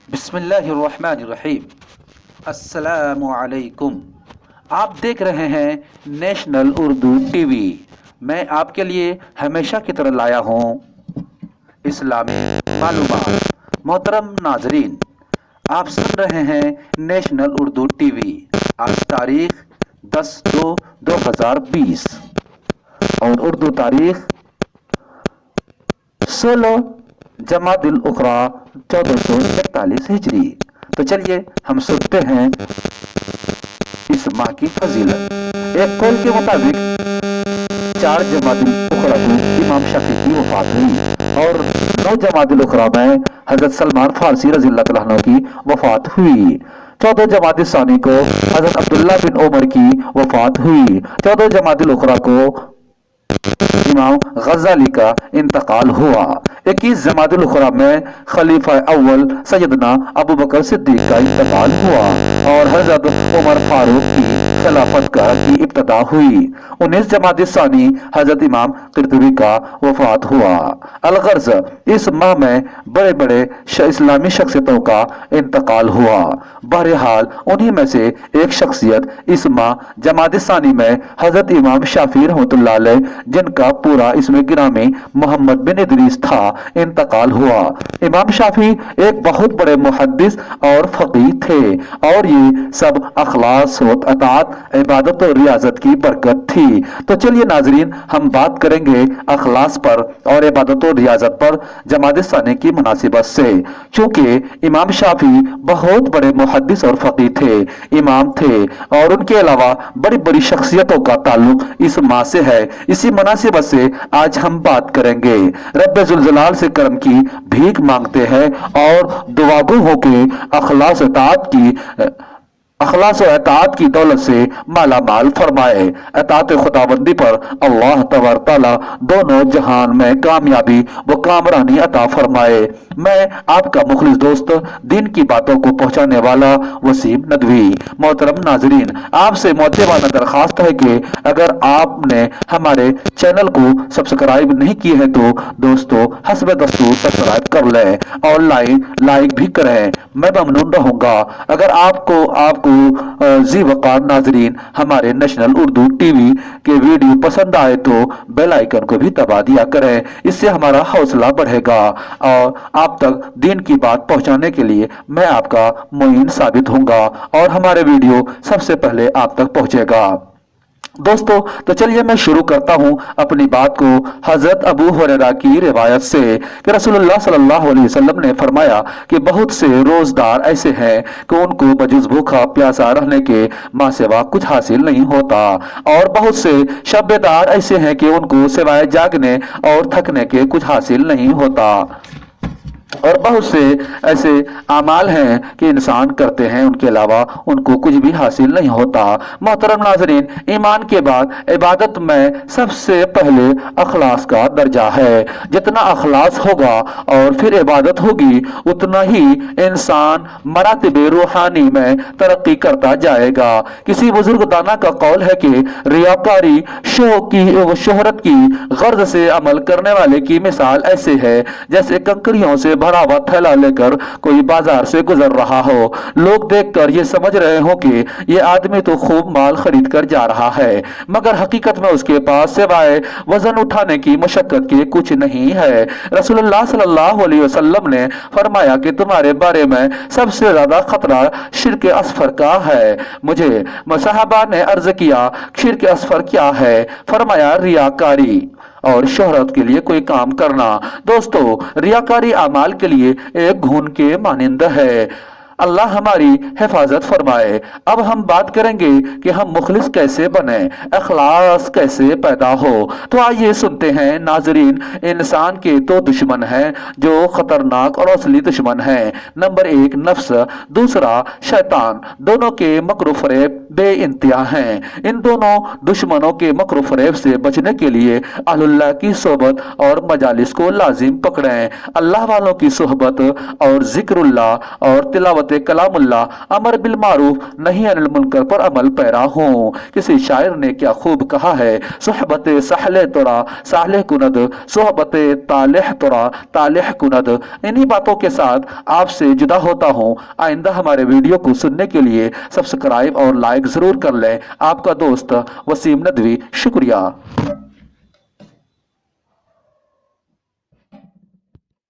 بسم اللہ الرحمن الرحیم۔ السلام علیکم۔ آپ دیکھ رہے ہیں نیشنل اردو ٹی وی۔ میں آپ کے لیے ہمیشہ کی طرح لایا ہوں اسلامی معلومات۔ محترم ناظرین، آپ سن رہے ہیں نیشنل اردو ٹی وی۔ آج تاریخ 10/2/2020 اور اردو تاریخ 16 جمادی الاخری 1441 ہجری۔ تو چلیے ہم سنتے ہیں اس ماہ کی فضیلت۔ ایک قول کے مطابق 4 جمادی الاخری کو امام شافعی کی وفات ہوئی اور 9 جمادی الاخری میں حضرت سلمان فارسی رضی اللہ تعالیٰ عنہ کی وفات ہوئی۔ 14 جمادی ثانی کو حضرت عبداللہ بن عمر کی وفات ہوئی۔ 14 جمادی الاخری کو امام غزالی کا انتقال ہوا۔ 21 جمادی الاخری میں خلیفہ اول سیدنا ابو بکر صدیق کا انتقال ہوا اور حضرت عمر فاروق کی خلافت کی ابتدا ہوئی۔ 19 جمادی ثانی حضرت امام قرطبی کا وفات ہوا۔ الغرض اس ماہ میں بڑے بڑے اسلامی شخصیتوں کا انتقال ہوا۔ بہرحال انہی میں سے ایک شخصیت اس ماہ جمادی ثانی میں حضرت امام شافعی رحمۃ اللہ علیہ، جن کا پورا اسم گرامی محمد بن ادریس تھا، انتقال ہوا۔ امام شافعی ایک بہت بڑے محدث اور فقیہ تھے اور یہ سب اخلاص و اطاعت، عبادت و ریاضت کی برکت تھی۔ تو چلیے ناظرین، ہم بات کریں گے اخلاص پر اور عبادت و ریاضت پر جمادی ثانی کی مناسبت سے۔ چونکہ امام شافعی بہت بڑے محدث اور فقیہ تھے، امام تھے اور ان کے علاوہ بڑی بڑی شخصیتوں کا تعلق اس ماہ سے ہے، اسی مناسبت سے آج ہم بات کریں گے۔ رب ذوالجلال سے کرم کی بھیک مانگتے ہیں اور دعا گو ہو کے اخلاص و اطاعت کی دولت سے مالا مال فرمائے۔ اطاعت خداوندی پر اللہ تبارک تعالی دونوں جہان میں کامیابی و کامرانی عطا فرمائے۔ میں آپ کا مخلص دوست، دین کی باتوں کو پہنچانے والا وسیم ندوی۔ محترم ناظرین، آپ سے مؤدبانہ درخواست ہے کہ اگر آپ نے ہمارے چینل کو سبسکرائب نہیں کیے ہیں تو دوستو حسب دستور سبسکرائب کر لیں اور لائک بھی کریں، میں ممنون رہوں گا۔ اگر آپ کو ذی وقار ناظرین ہمارے نیشنل اردو ٹی وی کے ویڈیو پسند آئے تو بیل آئیکن کو بھی دبا دیا کریں، اس سے ہمارا حوصلہ بڑھے گا اور آپ تک دین کی بات پہنچانے کے لیے میں آپ کا معین ثابت ہوں گا اور ہمارے ویڈیو سب سے پہلے آپ تک پہنچے گا۔ دوستو تو چلیے میں شروع کرتا ہوں اپنی بات کو حضرت ابو ہریرہ کی روایت سے کہ رسول اللہ صلی اللہ علیہ وسلم نے فرمایا کہ بہت سے روزدار ایسے ہیں کہ ان کو بجز بھوکا پیاسا رہنے کے ماں سوا کچھ حاصل نہیں ہوتا، اور بہت سے شب دار ایسے ہیں کہ ان کو سوائے جاگنے اور تھکنے کے کچھ حاصل نہیں ہوتا، اور بہت سے ایسے اعمال ہیں کہ انسان کرتے ہیں ان کے علاوہ ان کو کچھ بھی حاصل نہیں ہوتا۔ محترم ناظرین، ایمان کے بعد عبادت میں سب سے پہلے اخلاص کا درجہ ہے۔ جتنا اخلاص ہوگا اور پھر عبادت ہوگی اتنا ہی انسان مراتب روحانی میں ترقی کرتا جائے گا۔ کسی بزرگ دانا کا قول ہے کہ ریاکاری شہرت کی غرض سے عمل کرنے والے کی مثال ایسے ہے جیسے کنکریوں سے بھرا ہوا تھیلا لے کر کوئی بازار سے گزر رہا ہو، لوگ دیکھ کر یہ سمجھ رہے ہوں کہ یہ آدمی تو خوب مال خرید کر جا رہا ہے، مگر حقیقت میں اس کے پاس سوائے وزن اٹھانے کی مشقت کے کچھ نہیں ہے۔ رسول اللہ صلی اللہ علیہ وسلم نے فرمایا کہ تمہارے بارے میں سب سے زیادہ خطرہ شرک اصغر کا ہے۔ مجھے صحابہ نے عرض کیا شرک اصغر کیا ہے؟ فرمایا ریاکاری اور شہرت کے لیے کوئی کام کرنا۔ دوستو ریاکاری اعمال کے لیے ایک گھن کے مانند ہے، اللہ ہماری حفاظت فرمائے۔ اب ہم بات کریں گے کہ ہم مخلص کیسے بنیں، اخلاص کیسے پیدا ہو۔ تو آئیے سنتے ہیں ناظرین، انسان کے دو دشمن ہیں جو خطرناک اور اصلی دشمن ہیں۔ نمبر 1 نفس، دوسرا شیطان۔ دونوں کے مکر و فریب بے انتہا ہیں۔ ان دونوں دشمنوں کے مکر و فریب سے بچنے کے لیے اہل اللہ کی صحبت اور مجالس کو لازم پکڑیں۔ اللہ والوں کی صحبت اور ذکر اللہ اور تلاوت کلام اللہ، امر بالمعروف نہی عن المنکر پر عمل پیرا ہوں۔ کسی شاعر نے کیا خوب کہا ہے، صحبت صالح ترا صالح کند، صحبت طالح ترا طالح کند۔ انہی باتوں کے ساتھ آپ سے جدا ہوتا ہوں۔ آئندہ ہمارے ویڈیو کو سننے کے لیے سبسکرائب اور لائک ضرور کر لیں۔ آپ کا دوست وسیم ندوی، شکریہ۔